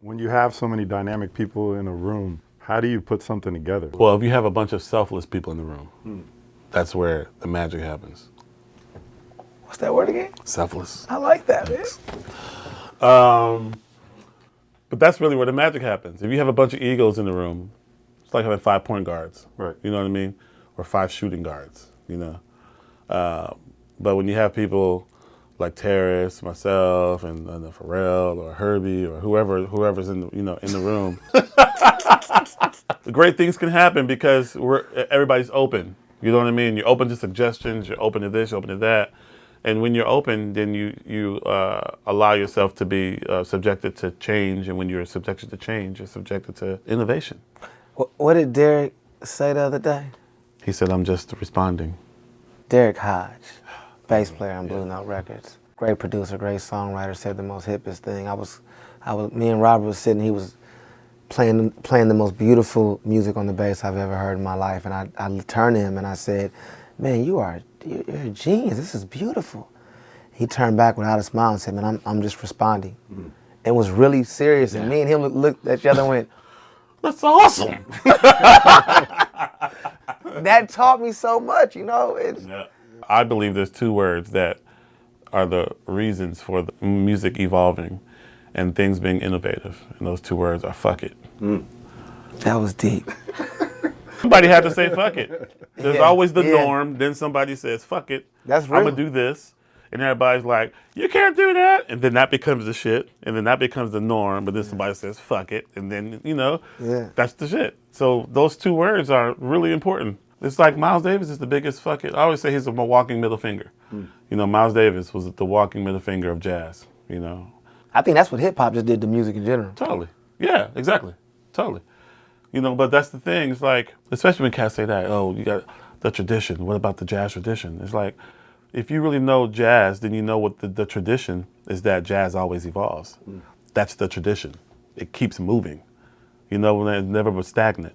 When you have so many dynamic people in a room, how do you put something together? Well, if you have a bunch of selfless people in the room, that's where the magic happens. What's that word again? Selfless. I like that, man. But that's really where the magic happens. If you have a bunch of egos in the room, it's like having 5 point guards. Right. You know what I mean? Or 5 shooting guards, you know? But when you have people like Terrace, myself, and Pharrell or Herbie or whoever's in the room, great things can happen because everybody's open. You know what I mean? You're open to suggestions. You're open to this. You're open to that. And when you're open, then you allow yourself to be subjected to change. And when you're subjected to change, you're subjected to innovation. What did Derek say the other day? He said, "I'm just responding." Derek Hodge, bass player on Blue Note Records. Great producer, great songwriter, said the most hippest thing. Me and Robert was sitting, he was playing the most beautiful music on the bass I've ever heard in my life. And I turned to him and I said, "Man, you're a genius, this is beautiful." He turned back without a smile and said, "Man, I'm just responding." It was really serious, and me and him looked at each other and went, "That's awesome." That taught me so much, you know? I believe there's 2 words that are the reasons for the music evolving and things being innovative. And those 2 words are fuck it. That was deep. Somebody had to say fuck it. There's always the Yeah. norm. Then somebody says, fuck it. That's real. I'm going to do this. And everybody's like, you can't do that. And then that becomes the shit. And then that becomes the norm. But then somebody says, fuck it. And then, that's the shit. So those 2 words are really important. It's like Miles Davis is the biggest fuck it. I always say he's a walking middle finger. You know, Miles Davis was the walking middle finger of jazz, you know. I think that's what hip hop just did to music in general. Totally. Yeah, exactly. Totally. You know, but that's the thing. It's like, especially when cats say that, oh, you got the tradition. What about the jazz tradition? It's like, if you really know jazz, then you know what the tradition is, that jazz always evolves. That's the tradition. It keeps moving. You know, it never was stagnant.